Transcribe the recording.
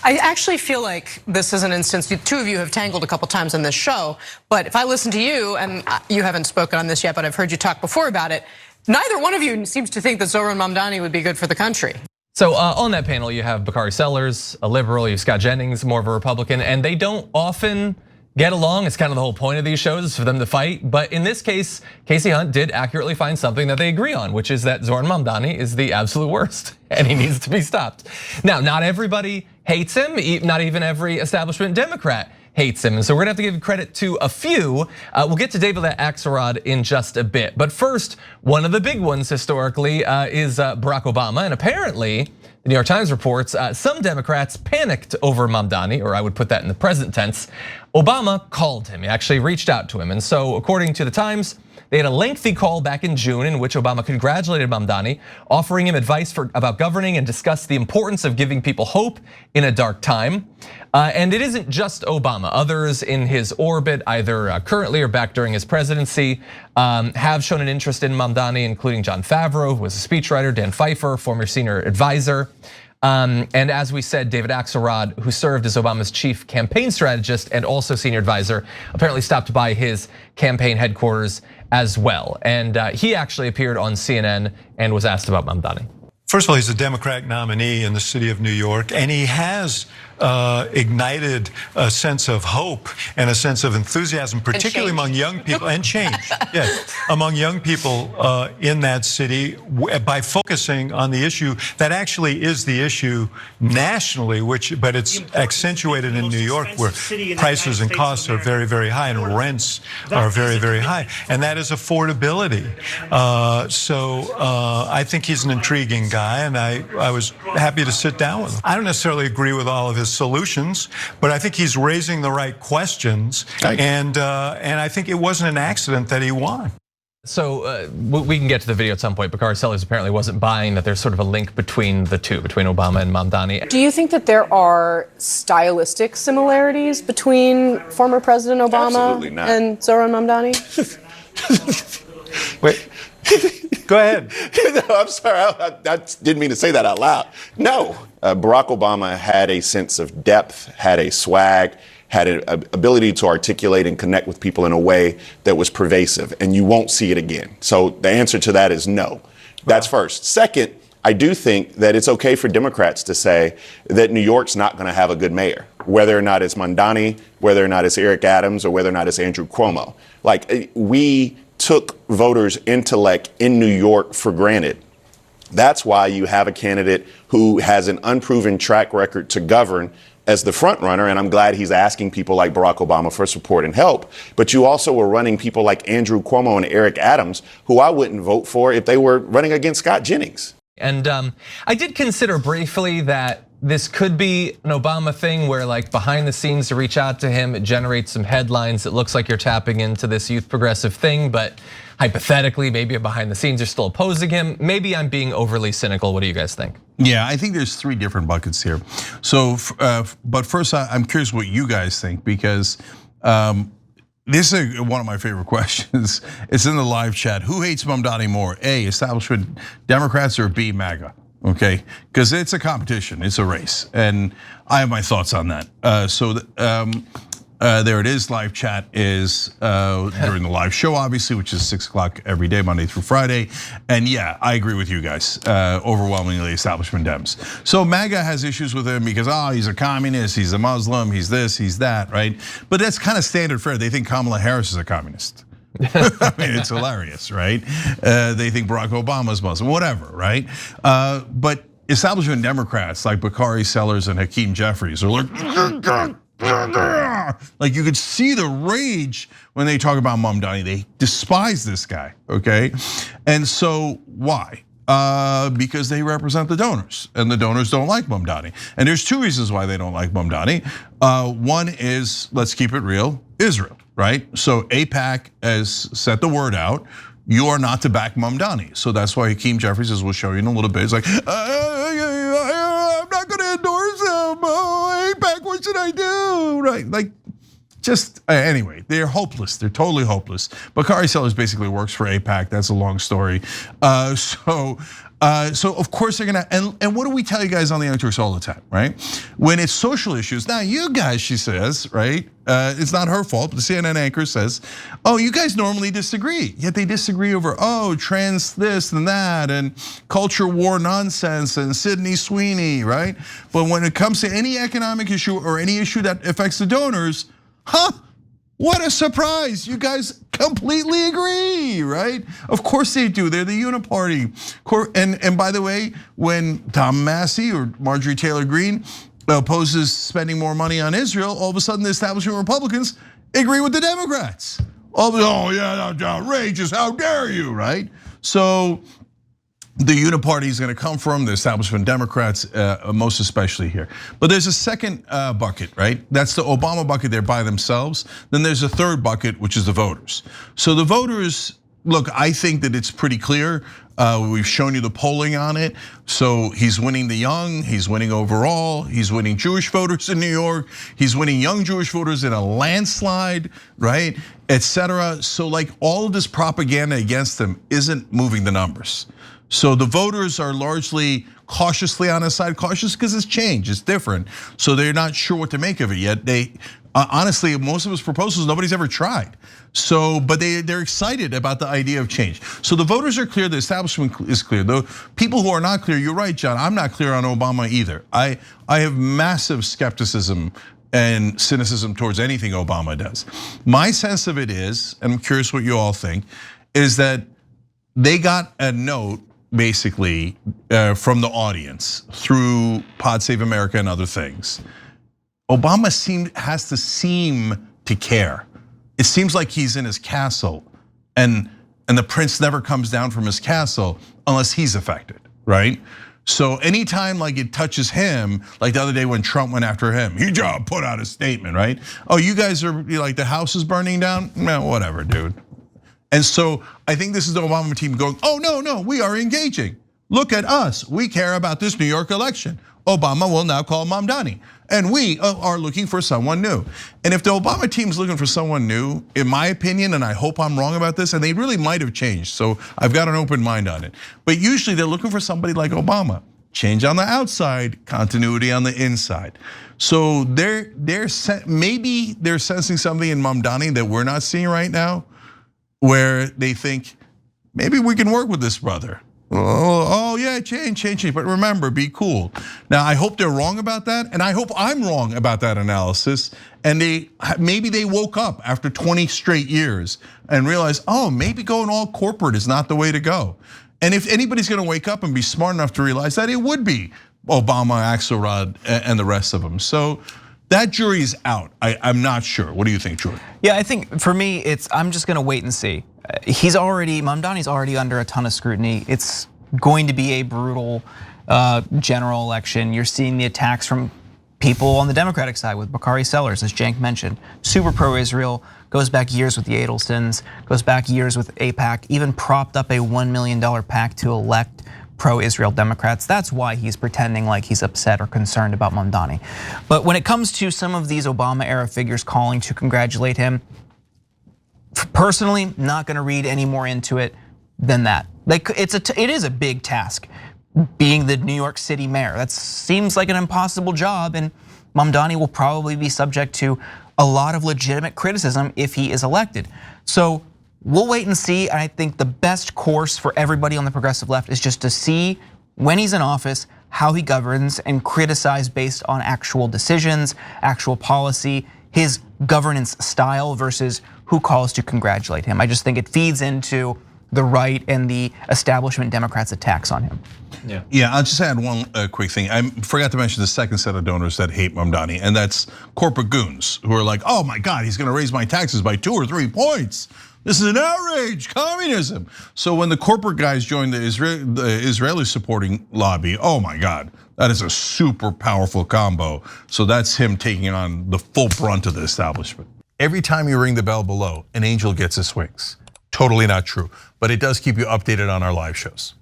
I actually feel like this is an instance, the two of you have tangled a couple times on this show, but if I listen to you, and you haven't spoken on this yet, but I've heard you talk before about it, neither one of you seems to think that Zoran Mamdani would be good for the country. So on that panel, you have Bakari Sellers, a liberal, you have Scott Jennings, more of a Republican, and they don't often get along. It's kind of the whole point of these shows is for them to fight. But in this case, Casey Hunt did accurately find something that they agree on, which is that Zoran Mamdani is the absolute worst and he needs to be stopped. Now, not everybody hates him, not even every establishment Democrat hates him. And so we're gonna have to give credit to a few. We'll get to David Axelrod in just a bit. But first, one of the big ones historically is Barack Obama. And apparently, the New York Times reports some Democrats panicked over Mamdani, or I would put that in the present tense. Obama called him, he actually reached out to him. And so according to the Times, they had a lengthy call back in June in which Obama congratulated Mamdani, offering him advice about governing and discussed the importance of giving people hope in a dark time. And it isn't just Obama. Others in his orbit, either currently or back during his presidency, have shown an interest in Mamdani, including Jon Favreau, who was a speechwriter, Dan Pfeiffer, former senior advisor. And as we said, David Axelrod, who served as Obama's chief campaign strategist and also senior advisor, apparently stopped by his campaign headquarters as well. And he actually appeared on CNN and was asked about Mamdani. First of all, he's a Democratic nominee in the city of New York, and he has ignited a sense of hope and a sense of enthusiasm, particularly among young people, and change, yes, among young people in that city by focusing on the issue that actually is the issue nationally, but it's accentuated in New York where prices and costs are very, very high and rents are very, very high, and that is affordability. So I think he's an intriguing guy, and I was happy to sit down with him. I don't necessarily agree with all of his solutions, but I think he's raising the right questions, and I think it wasn't an accident that he won. So we can get to the video at some point. Bakari Sellers apparently wasn't buying that there's sort of a link between the two, between Obama and Mamdani. Do you think that there are stylistic similarities between former President Obama and Zoran Mamdani? Wait. Go ahead. No, I'm sorry, I didn't mean to say that out loud. No, Barack Obama had a sense of depth, had a swag, had an ability to articulate and connect with people in a way that was pervasive, and you won't see it again. So the answer to that is no. That's first. Second, I do think that it's okay for Democrats to say that New York's not going to have a good mayor, whether or not it's Mamdani, whether or not it's Eric Adams, or whether or not it's Andrew Cuomo. Like, we took voters' intellect in New York for granted. That's why you have a candidate who has an unproven track record to govern as the front runner, and I'm glad he's asking people like Barack Obama for support and help. But you also were running people like Andrew Cuomo and Eric Adams, who I wouldn't vote for if they were running against Scott Jennings. And I did consider briefly that this could be an Obama thing where, like, behind the scenes to reach out to him, it generates some headlines. It looks like you're tapping into this youth progressive thing, but hypothetically, maybe behind the scenes you're still opposing him. Maybe I'm being overly cynical. What do you guys think? Yeah, I think there's three different buckets here. So, but first, I'm curious what you guys think, because this is one of my favorite questions. It's in the live chat. Who hates Mamdani more? A, establishment Democrats, or B, MAGA? Okay, because it's a competition, it's a race, and I have my thoughts on that. There it is. Live chat is during the live show, obviously, which is 6 o'clock every day, Monday through Friday. And yeah, I agree with you guys. Overwhelmingly establishment Dems. So MAGA has issues with him because he's a communist, he's a Muslim, he's this, he's that, right? But that's kind of standard fare. They think Kamala Harris is a communist. I mean, it's hilarious, right? They think Barack Obama's Muslim, whatever, right? But establishment Democrats like Bakari Sellers and Hakeem Jeffries are like you could see the rage when they talk about Mamdani. They despise this guy, okay? And so why? Because they represent the donors, and the donors don't like Mamdani. And there's two reasons why they don't like Mamdani. One is, let's keep it real, Israel, right? So AIPAC has sent the word out, you are not to back Mamdani. So that's why Hakeem Jeffries, as we'll show you in a little bit, is like, I'm not gonna endorse him, AIPAC, what should I do, right? Like, just anyway, they're hopeless. They're totally hopeless. Bakari Sellers basically works for AIPAC. That's a long story. So of course they're gonna, and what do we tell you guys on the Young Turks all the time, right? When it's social issues, now you guys, she says, right? It's not her fault, but the CNN anchor says, oh, you guys normally disagree. Yet they disagree over, oh, trans this and that, and culture war nonsense, and Sydney Sweeney, right? But when it comes to any economic issue or any issue that affects the donors, what a surprise, you guys completely agree, right? Of course they do, they're the uniparty. And by the way, when Tom Massey or Marjorie Taylor Greene opposes spending more money on Israel, all of a sudden the establishment Republicans agree with the Democrats. Oh yeah, that's outrageous, how dare you, right? So the uniparty is going to come from the establishment Democrats, most especially here. But there's a second bucket, right? That's the Obama bucket, they're by themselves. Then there's a third bucket, which is the voters. So the voters, look, I think that it's pretty clear. We've shown you the polling on it. So he's winning the young, he's winning overall, he's winning Jewish voters in New York, he's winning young Jewish voters in a landslide, right? Etc. So like all of this propaganda against him isn't moving the numbers. So the voters are largely cautiously on his side, cautious because it's changed, it's different. So they're not sure what to make of it yet. They honestly, most of his proposals, nobody's ever tried. So, but they're excited about the idea of change. So the voters are clear, the establishment is clear. The people who are not clear, you're right, John, I'm not clear on Obama either. I have massive skepticism and cynicism towards anything Obama does. My sense of it is, and I'm curious what you all think, is that they got a note basically from the audience through Pod Save America and other things. Obama has to seem to care. It seems like he's in his castle and the prince never comes down from his castle unless he's affected, right? So anytime like it touches him, like the other day when Trump went after him, he just put out a statement, right? Oh, you guys are like the house is burning down? No, whatever, dude. And so I think this is the Obama team going, oh no, we are engaging. Look at us, we care about this New York election. Obama will now call Mamdani. And we are looking for someone new. And if the Obama team's looking for someone new, in my opinion, and I hope I'm wrong about this, and they really might have changed, so I've got an open mind on it. But usually they're looking for somebody like Obama. Change on the outside, continuity on the inside. So maybe they're sensing something in Mamdani that we're not seeing right now, where they think, maybe we can work with this brother. Oh yeah, change. But remember, be cool. Now I hope they're wrong about that, and I hope I'm wrong about that analysis. And maybe they woke up after 20 straight years and realized, oh, maybe going all corporate is not the way to go. And if anybody's gonna wake up and be smart enough to realize that, it would be Obama, Axelrod, and the rest of them. So that jury's out. I'm not sure. What do you think, Jordan? Yeah, I think for me, I'm just gonna wait and see. Mamdani's already under a ton of scrutiny. It's going to be a brutal general election. You're seeing the attacks from people on the Democratic side with Bakari Sellers, as Cenk mentioned, super pro-Israel, goes back years with the Adelsons, goes back years with AIPAC, even propped up a $1 million PAC to elect pro-Israel Democrats. That's why he's pretending like he's upset or concerned about Mamdani. But when it comes to some of these Obama-era figures calling to congratulate him, personally, not gonna read any more into it than that. Like it is a big task, being the New York City mayor. That seems like an impossible job, and Mamdani will probably be subject to a lot of legitimate criticism if he is elected. So we'll wait and see. I think the best course for everybody on the progressive left is just to see when he's in office, how he governs, and criticize based on actual decisions, actual policy, his governance style versus who calls to congratulate him. I just think it feeds into the right and the establishment Democrats' attacks on him. Yeah, I'll just add one quick thing. I forgot to mention the second set of donors that hate Mamdani, and that's corporate goons who are like, oh my God, he's gonna raise my taxes by 2 or 3 points. This is an outrage, communism. So when the corporate guys join the Israeli supporting lobby, oh my God, that is a super powerful combo. So that's him taking on the full brunt of the establishment. Every time you ring the bell below, an angel gets his wings. Totally not true, but it does keep you updated on our live shows.